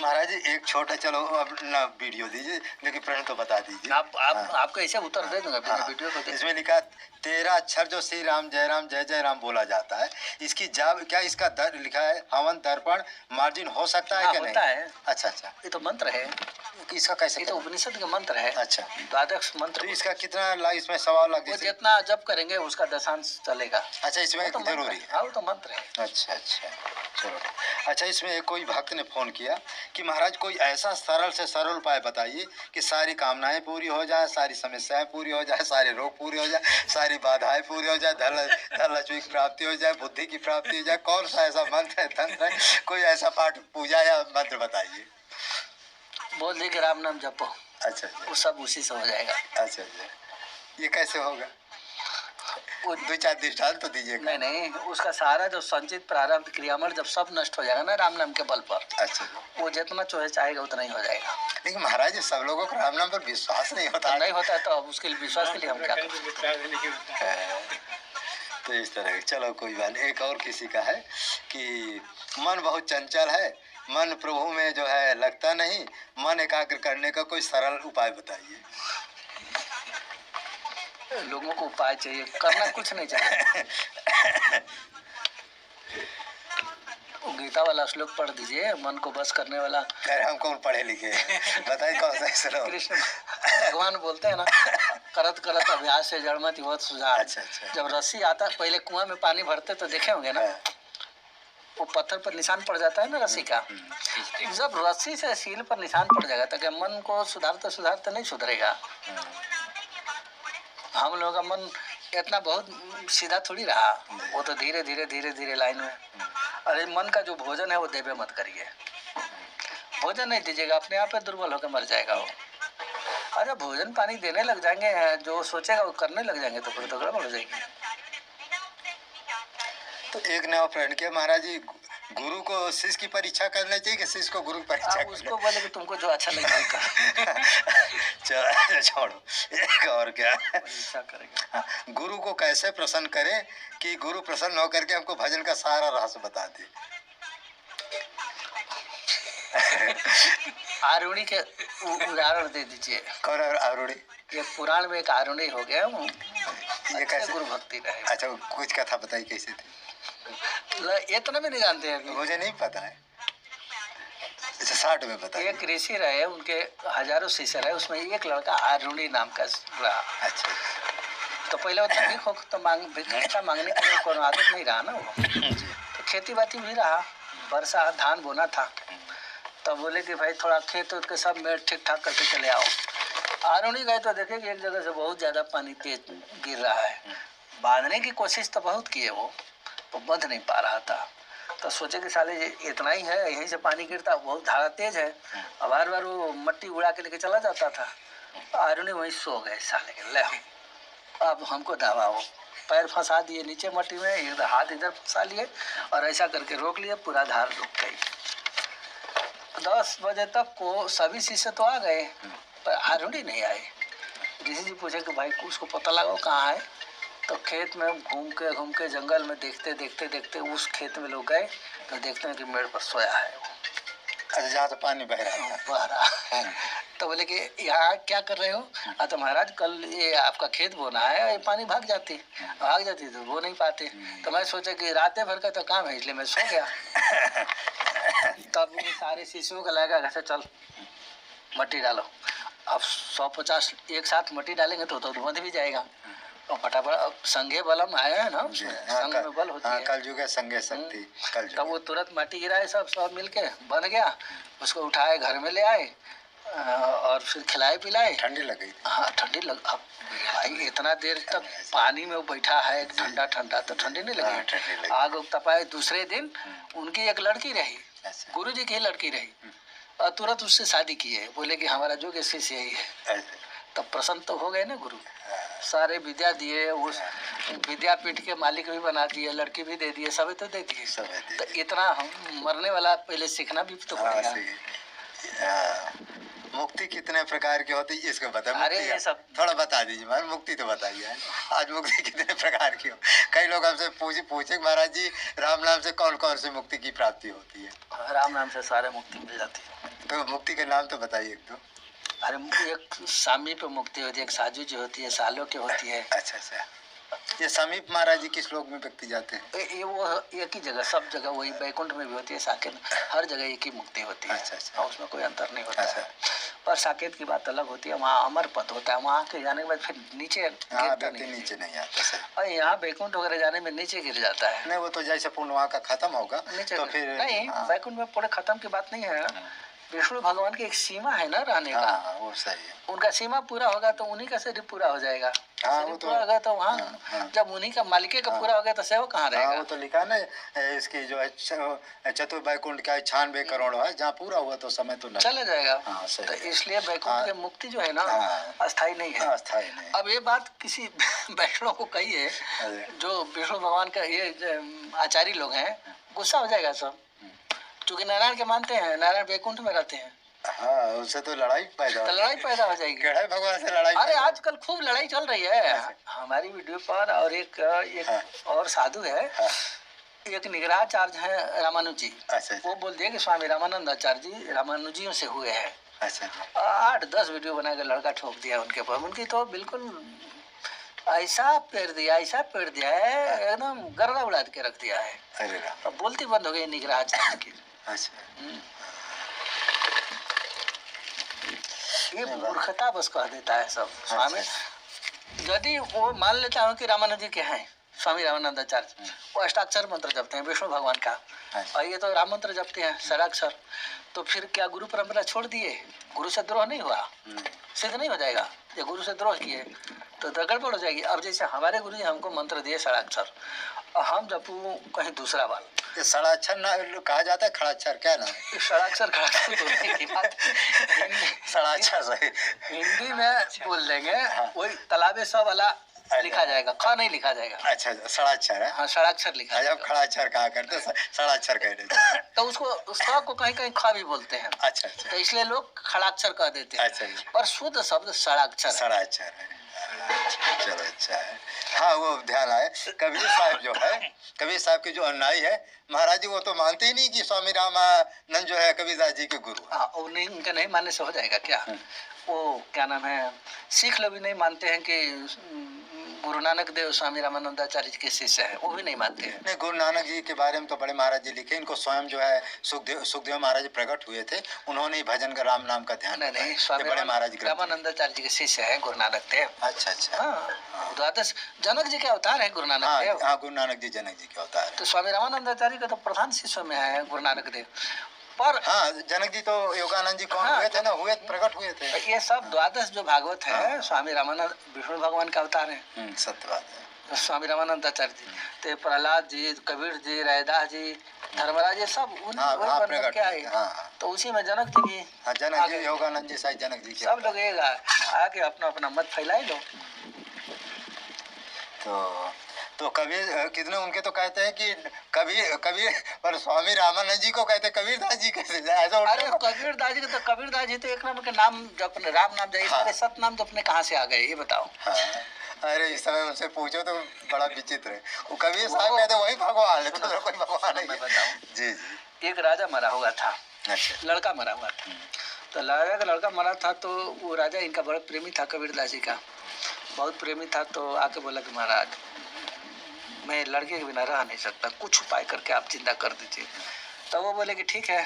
महाराज जी एक छोटा, चलो अब ना वीडियो दीजिए लेकिन प्रश्न तो बता दीजिए। आपको ऐसे उत्तर दे दूंगा बिना वीडियो को। इसमें लिखा 13 अक्षर जो श्री राम जय जय राम बोला जाता है, इसकी जाप क्या इसका दर लिखा है हवन दर्पण मार्जिन हो सकता है कि नहीं? होता है। अच्छा अच्छा, ये तो मंत्र है, इसका कैसे? ये तो उपनिषद के मंत्र है। अच्छा, द्वादश मंत्र। तो इसका कितना लाग इसमें सवाल लग? जितना जब करेंगे उसका दशांश चलेगा। अच्छा, इसमें तो जरूरी है। हाँ, वो तो मंत्र है। अच्छा अच्छा, चलो। अच्छा, इसमें एक कोई भक्त ने फोन किया कि महाराज कोई ऐसा सरल से सरल उपाय बताइए कि सारी कामनाएं पूरी हो जाए, सारी समस्याएं पूरी हो जाए, सारे रोग पूरे हो जाए, सारी बाधाएं पूरी हो जाए, धन लक्ष्मी की प्राप्ति हो जाए, बुद्धि की प्राप्ति हो जाए। कौन सा ऐसा मंत्र है, तंत्र है, कोई ऐसा पाठ पूजा या मंत्र बताइए। बोल दी कि राम नाम जपो। अच्छा, वो सब उसी से हो जाएगा। अच्छा, ये कैसे होगा? वो 2-4 दृष्टांत तो दीजिएगा। नहीं, उसका सारा जो संचित प्रारब्ध क्रियामल जब सब नष्ट हो जाएगा ना राम नाम के बल पर, अच्छा, वो जितना चाहेगा उतना ही हो जाएगा। लेकिन महाराज जी सब लोगों को राम नाम पर विश्वास नहीं होता। नहीं होता है तो अब उसके लिए विश्वास के लिए हम क्या करें? तो इस तरह, चलो कोई बात नहीं। एक और किसी का है कि मन बहुत चंचल है, मन प्रभु में जो है लगता नहीं, मन एकाग्र करने का कोई सरल उपाय बताइए। लोगों को उपाय चाहिए, करना कुछ नहीं चाहिए। गीता वाला श्लोक पढ़ दीजिए, मन को बस करने वाला। अरे हम कौन पढ़े लिखे बताइए कौन सा श्लोक? कृष्ण भगवान बोलते हैं ना, करत करत अभ्यास से जड़मति होत सुजान। अच्छा अच्छा। जब रस्सी आता, पहले कुआं में पानी भरते तो देखे होंगे ना, वो पत्थर पर निशान पड़ जाता है ना रस्सी का। जब रस्सी से सील पर निशान पड़ जाएगा तो क्या मन को सुधारते नहीं सुधरेगा? हम लोगों का मन इतना बहुत सीधा थोड़ी रहा, वो तो धीरे धीरे लाइन में। अरे मन का जो भोजन है वो देवे मत करिए, भोजन नहीं दीजिएगा, अपने आप ही दुर्बल होकर मर जाएगा वो। अरे भोजन पानी देने लग जाएंगे, जो सोचेगा वो करने लग जाएंगे तो फिर तो गड़बड़ हो जाएगी। तो एक नया फ्रेंड के महाराज जी गुरु को शिष्य की परीक्षा करना चाहिए कि शिष्य को गुरु की परीक्षा? उसको बोले कि तुमको जो अच्छा लगेगा। चलो छोड़ो, एक और क्या परीक्षा करेगा। गुरु को कैसे प्रसन्न करें कि गुरु प्रसन्न होकर के हमको भजन का सारा रहस्य बता दे? आरुणी के उदाहरण दे दीजिए। कौन आरुणी? ये पुराण में एक आरुणी हो गया, ये कैसे गुरु भक्ति रहे। अच्छा, कुछ कथा बताइए कैसे थी? इतना भी नहीं जानते हैं। मुझे नहीं पता है। अच्छा, 60 में बताइए। एक ऋषि रहे, उनके हजारों शिष्य रहे, उसमें एक लड़का आरुणी नाम का रहा। अच्छा, तो पहले वो भिख हो तो भिक्षा मांगने के लिए कोई आदत नहीं रहा ना वो, तो खेती बाती भी रहा, वर्षा धान बोना था। तब बोले कि भाई थोड़ा खेत के सब मेड़ ठीक ठाक करके चले आओ। आरुणी गए तो देखे कि एक जगह से बहुत ज़्यादा पानी तेज गिर रहा है। बांधने की कोशिश तो बहुत किए वो, तो बंध नहीं पा रहा था। तो सोचे कि साले इतना ही है, यहीं से पानी गिरता, बहुत धारा तेज है। अब बार बार वो मट्टी उड़ा के लेके चला जाता था। आरुणी वहीं सो गए साले के। ले अब हमको दबाओ, पैर फंसा दिए नीचे मट्टी में, इधर हाथ इधर फंसा लिए और ऐसा करके रोक लिए, पूरा धार रुक गई। 10 बजे तक को सभी शिष्य तो आ गए पर आरुणी नहीं आए। ऋषि जी पूछे कि भाई उसको पता लगाओ कहाँ है। तो खेत में घूम के जंगल में देखते उस खेत में लोग गए तो देखते हैं कि मेड़ पर सोया है वो। अच्छा, जहाँ से पानी बह रहा है। तो बोले कि यहाँ क्या कर रहे हो? तो महाराज कल ये आपका खेत बोना है, ये पानी भाग जाती तो वो नहीं पाते। तो मैं सोचा कि रातें भर का तो काम है, इसलिए मैं सो गया। तब सारे शिष्यों को लगा घर से चल मट्टी डालो। अब 150 एक साथ मट्टी डालेंगे तो बंध भी जाएगा। और फटाफट संगे बलम आया है ना, संग में बल होती है। कल युग है संगे शक्ति। कल तब वो तुरंत मट्टी गिराए, सब मिलके बन गया। उसको उठाए घर में ले आए और फिर खिलाए पिलाए। ठंडी लग गई? हाँ ठंडी लग। अब भाई इतना देर तक पानी में वो बैठा है, ठंडा तो ठंडी नहीं लगी। आग तपाए। दूसरे दिन उनकी एक लड़की रही, गुरु जी की लड़की रही, और तुरंत उससे शादी की है। बोले कि हमारा जो के शिष्य यही है। तब प्रसन्न तो हो गए ना गुरु, सारे विद्या दिए, उस विद्यापीठ के मालिक भी बना दिए, लड़की भी दे दिए, सब तो दे दिए। तो इतना हम मरने वाला पहले सीखना भी तो पड़ेगा। मुक्ति कितने प्रकार की होती है इसको बता। अरे मुक्ति ये सब थोड़ा बता दीजिए महाराज, मुक्ति तो बताइए आज मुक्ति कितने प्रकार की हो। कई लोग हमसे पूछे महाराज जी राम नाम से कौन कौन सी मुक्ति की प्राप्ति होती है। राम नाम से सारे मुक्ति मिल जाती है। तो मुक्ति के नाम तो बताइए एक दो। अरे एक समीप मुक्ति होती है, एक साजू जी होती है, सालों की होती है। अच्छा अच्छा, ये समीप महाराज जी किस लोक में व्यक्ति जाते हैं? ये वो एक ही जगह, सब जगह वही, बैकुंठ में भी होती है, साकेत हर जगह एक ही मुक्ति होती है। अच्छा अच्छा, उसमें कोई अंतर नहीं होता अच्छा। है। पर साकेत की बात अलग होती है, वहाँ अमर पद होता है, वहाँ के जाने के बाद फिर नीचे हाँ गिरता व्यक्ति नहीं। नीचे नहीं आता सर। और यहाँ बैकुंठ वगैरह जाने में नीचे गिर जाता है। नहीं वो तो जैसे पूर्ण वहाँ का खत्म होगा नीचे तो फिर नहीं, हाँ, बैकुंठ में पूरे खत्म की बात नहीं है। विष्णु भगवान की एक सीमा है ना रहने का। हाँ वो सही है। उनका सीमा पूरा होगा तो उन्हीं का शरीर पूरा हो जाएगा। हाँ, शरीर वो तो- पूरा होगा तो वहाँ हाँ। जब उन्हीं का मालिके का पूरा हो गया तो सेवक कहाँ हाँ रहेगा? वो तो लिखा ना इसकी जो है चतुर बैकुंठ का 96 करोड़ है, जहाँ पूरा हुआ तो समय तो नहीं। चला जाएगा। हाँ, सही तो है। इसलिए बैकुंठ हाँ। की मुक्ति जो है ना हाँ। अस्थाई नहीं है। अस्थाई नहीं। अब ये बात किसी वैष्णव को कहिए अरे। जो विष्णु भगवान का ये आचार्य लोग हैं, गुस्सा हो जाएगा सब। क्योंकि नारायण के मानते हैं, नारायण बैकुंठ में रहते हैं, हाँ उससे तो लड़ाई पैदा तो लड़ाई पैदा हो जाएगी। केड़ा भगवान से लड़ाई अरे पैदा- आजकल खूब लड़ाई चल रही है हमारी वीडियो पर। और एक और साधु है, हाँ। एक निगराचार्य है रामानुज जी। अच्छा वो बोल दिया कि स्वामी रामानंद आचार्य जी रामानुजियों से हुए हैं। अच्छा 8-10 वीडियो बना के लड़का ठोक दिया उनके पर। उनकी तो बिल्कुल ऐसा पेड़ दिया है, एकदम गर्दा उड़ा के रख दिया है। अरे राम। अब बोलती बंद हो गई निगराचार्य की। अच्छा ये मूर्खता बस कह देता है सब। स्वामी यदि वो मान लेता हूँ कि रामानंद जी के हैं, स्वामी रामानंद आचार्य, वो अष्टाक्षर मंत्र जपते हैं विष्णु भगवान का, और ये तो राम मंत्र जपते हैं षडाक्षर, तो फिर क्या गुरु परंपरा छोड़ दिए? गुरु से द्रोह नहीं हुआ? सिद्ध नहीं हो जाएगा? ये गुरु से द्रोह किए तो गड़बड़ हो जाएगी। अब जैसे हमारे गुरु जी हमको मंत्र दिए षडाक्षर, और हम जपू कहीं दूसरा बात। ये सड़ाक्षर ना कहा जाता है, खड़ाक्षर क्या ना है? षडाक्षर बोलने की बात सड़ाक्षर सही। हिंदी में बोल देंगे, वही तालाबे सब वाला लिखा जाएगा, ख नहीं लिखा जाएगा। अच्छा सड़ाक्षर है। हाँ षडाक्षर लिखा जब जाएगा। खड़ाक्षर कहा करते सड़ाक्षर कह देते। तो उसको उस ख को कहीं कहीं ख भी बोलते हैं, अच्छा तो अच्छा इसलिए लोग खड़ाक्षर कह देते हैं। अच्छा जी। पर शुद्ध शब्द षडाक्षर है। सड़ाक्षर है। चलो अच्छा है। हाँ वो ध्यान आए, कबीर साहब जो है, कबीर साहब के जो अनुयायी है महाराज जी, वो तो मानते ही नहीं कि स्वामी रामानंद जो है कबीरदास जी के गुरु है। हाँ, वो नहीं, उनका नहीं मानने से हो जाएगा क्या? वो क्या नाम है, सिख लोग भी नहीं मानते हैं कि गुरु नानक देव स्वामी रामानंदाचार्य जी के शिष्य हैं, वो भी नहीं मानते हैं। नहीं गुरु नानक जी के बारे में तो बड़े महाराज जी लिखे, इनको स्वयं जो है सुखदेव महाराज जी प्रकट हुए थे, उन्होंने ही भजन का राम नाम का ध्यान नहीं रखा है। नहीं, ये स्वामी बड़े महाराज ग्रंथ हैं। रामानंदाचार्य जी के शिष्य हैं गुरु नानक देव। अच्छा अच्छा हाँ, द्वादश जनक जी के अवतार है गुरु नानक हाँ देव। हाँ गुरु नानक जी जनक जी के अवतार है। तो स्वामी रामानंदाचार्य का तो प्रधान शिष्य में है गुरु नानक देव। पर हाँ जनक जी तो योगानंद जी कौन हाँ, हुए थे ना, हुए प्रकट हुए थे। ये सब द्वादश जो भागवत है स्वामी रामानंद विष्णु भगवान का अवतार है। सत्य बात है। स्वामी रामानंदाचार्य जी, तो प्रहलाद जी, कबीर जी, रैदास जी, धर्मराज, ये सब उन्हीं हाँ वही हाँ बन प्रकट के आए। हुए थे, हाँ तो उसी में जनक जी भी हाँ जनक जी योगानंद जी शायद जनक जी के सब लोग एक आके अपना अपना मत फैलाई लो। तो कबीर कितने उनके तो कहते हैं कि कबीर पर स्वामी रामानंद जी को कहते हैं कबीरदास जी कैसे ऐसा अरे कबीरदास जी तो कबीरदास जी तो एक नंबर के नाम जपने, राम नाम जपने, हाँ। सत नाम जपने कहाँ से आ गए ये बताओ? हाँ अरे इस समय उनसे पूछो तो बड़ा विचित्र है। वो कबीर साहब कहते वही भगवान है, तो कोई भगवान नहीं मैं है। बताऊं, जी जी एक राजा मरा हुआ था, अच्छा लड़का मरा हुआ था। तो राजा का लड़का मरा था, तो वो राजा इनका बड़ा प्रेमी था, कबीरदास जी का बहुत प्रेमी था। तो आके बोला कि महाराज मैं लड़के के बिना रह नहीं सकता, कुछ उपाय करके आप जिंदा कर दीजिए। तो वो बोले कि ठीक है,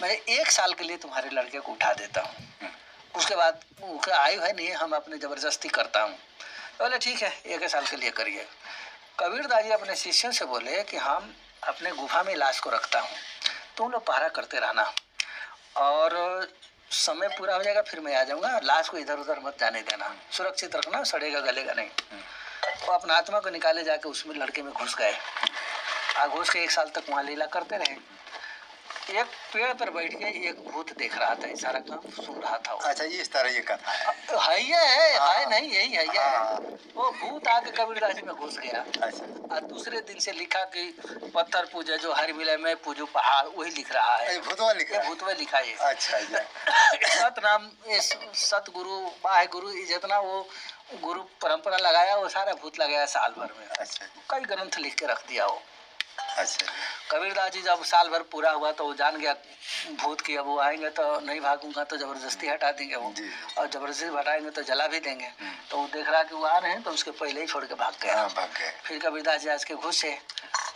मैं 1 साल के लिए तुम्हारे लड़के को उठा देता हूँ, उसके बाद उसका आयु है नहीं, हम अपने ज़बरदस्ती करता हूँ। तो बोले ठीक है 1 साल के लिए करिए। कबीरदास जी अपने शिष्यों से बोले कि हम अपने गुफा में लाश को रखता हूँ, तुम लोग पहरा करते रहना, और समय पूरा हो जाएगा फिर मैं आ जाऊँगा, लाश को इधर उधर मत जाने देना, सुरक्षित रखना, सड़ेगा गलेगा नहीं। वो अपना आत्मा को निकाले जाके उसमें लड़के में घुस गए, घुस के 1 साल तक वहाँ लीला करते रहे। एक पेड़ पर बैठ के एक भूत देख रहा था, इशारा काम सुन रहा था वो। अच्छा ये इस तरह ये कथा है। है ये है नहीं यही है ये। हाँ। वो भूत आके कबीरदास जी में घुस गया अच्छा और दूसरे दिन से लिखा कि पत्थर पूजे जो हर मिले में पूजो पहाड़, वही लिख रहा है। ये भूतवा लिख रहा है। भूतवा लिखा है। अच्छा ये सत नाम सतगुरु वाहे गुरु जितना वो गुरु परंपरा लगाया वो सारा भूत लगाया साल भर में। अच्छा कई ग्रंथ लिख के रख दिया वो। अच्छा कबीरदास जी जब साल भर पूरा हुआ तो वो जान गया भूत की, अब वो आएंगे तो नहीं भागूंगा तो जबरदस्ती हटा देंगे वो, जी। और जबरदस्ती हटाएंगे तो जला भी देंगे। तो वो देख रहा कि वो आ रहे हैं तो उसके पहले ही छोड़ के भाग गया। हाँ भाग गए। फिर कबीरदास जी आज के घुसे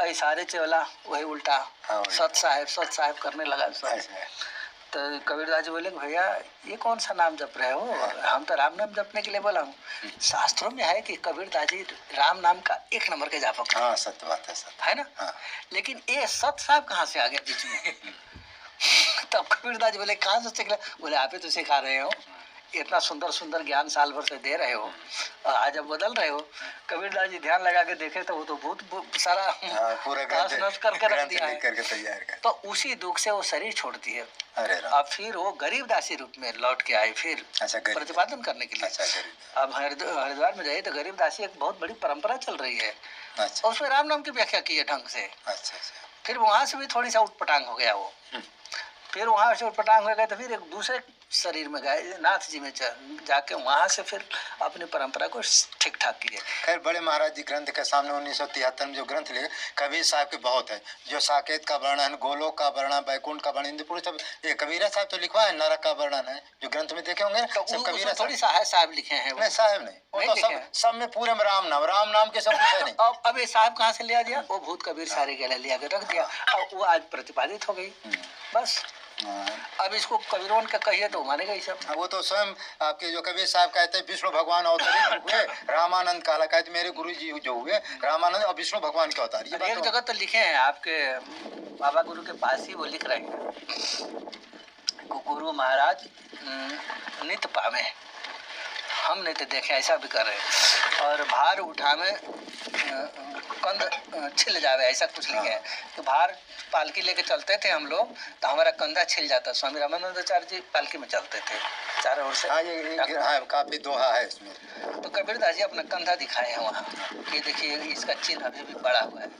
ऐ सारे चेवला वही उल्टा हाँ, वही। सत साहेब करने लगा सब। अच्छा तो कबीरदास जी बोले भैया ये कौन सा नाम जप रहे हो? हम तो राम नाम जपने के लिए बोला हूँ। शास्त्रों में है कि कबीरदास जी राम नाम का 1 नंबर के जापक हाँ सत्य बात है सत्य। है ना। हाँ। लेकिन ये सत साहब कहाँ से आ गया बीच में? तब कबीरदास जी बोले कहाँ से सीख? बोले आप ही तो सिखा रहे हो, इतना सुंदर सुंदर ज्ञान साल भर से दे रहे हो और आज अब बदल रहे हो। कबीरदास जी ध्यान लगा के देखे तो वो तो बहुत सारा हाँ, पूरा घास नस करके रख ग्रंथ दिया लिख है। करके तैयार कर। तो उसी दुख से वो शरीर छोड़ती है। अरे राम। अब फिर वो गरीबदासी रूप में लौट के आए फिर अच्छा गरीब। प्रतिपादन करने के लिए। अच्छा गरीब। अब हरिद्वार में जाइए तो गरीबदासी एक बहुत बड़ी परंपरा चल रही है अच्छा और उसमें राम नाम की व्याख्या की है ढंग से। अच्छा अच्छा फिर वहां से भी थोड़ी सा उटपटांग हो गया वो। फिर वहां से उटपटांग हो गया तो फिर एक दूसरे शरीर में गए नाथ जी में जाके वहां से फिर अपनी परंपरा को ठीक ठाक किए। खैर बड़े महाराज जी ग्रंथ के सामने 1973 में जो ग्रंथ लिखे कबीर साहब के बहुत है, जो साकेत का वर्णन, गोलोक का वर्णन, बैकुंठ का वर्णन, इंद्रपुर सब ये कबीरा साहब तो लिखवा है, नरक का वर्णन है जो ग्रंथ में देखे होंगे तो सब कबीरा थोड़ी सा है साहब लिखे हैं वो। नहीं साहब नहीं, वो नहीं तो लिखे हैं। सब में पूरे में राम नाम के सब कुछ है नहीं। अब ये साहब कहाँ से लिया दिया? वो भूत कबीर सारे के लिया के रख दिया और वो आज प्रतिपादित हो गई बस। अब इसको कबीरों का कहिए तो मानेगा ही सब। वो तो स्वयं आपके जो कबीर साहब कहते हैं विष्णु भगवान अवतरित हुए, रामानंद काला कहते मेरे गुरु जी जो हुए रामानंद और विष्णु भगवान के अवतार। ये एक जगह तो लिखे हैं आपके बाबा गुरु के पास ही वो लिख रहे हैं गुरु महाराज नित पावे, हम नहीं तो देखे ऐसा भी कर रहे हैं, और भार उठा में कंध छिल जावे ऐसा कुछ लिखे है। तो भार पालकी लेके चलते थे हम लोग तो हमारा कंधा छिल जाता। स्वामी रामानंदाचार्य जी पालकी में चलते थे चारों ओर से। हाँ ये काफी दोहा है इसमें। तो कबीरदास जी अपना कंधा दिखाए हैं वहाँ कि देखिए इसका चिन्ह अभी भी बड़ा हुआ है।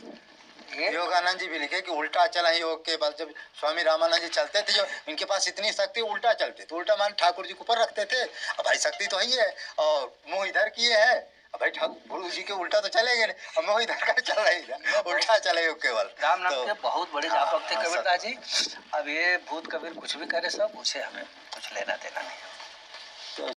ये योगानंद जी भी लिखे कि उल्टा चला ही योग के बाद जब स्वामी रामानंद जी चलते थे, जो इनके पास इतनी शक्ति उल्टा चलते थे, उल्टा मान ठाकुर जी के ऊपर रखते थे। अब भाई शक्ति तो ही है और मुंह इधर किए है, अब भाई ठाकुर गुरु जी के उल्टा तो चलेंगे नहीं, अब मुंह इधर का चल रही है, उल्टा चले योग केवल। राम नाम तो के बहुत बड़े जापक थे कबीरदास जी। अब ये भूत कबीर कुछ भी करे सब उसे हमें कुछ लेना देना नहीं।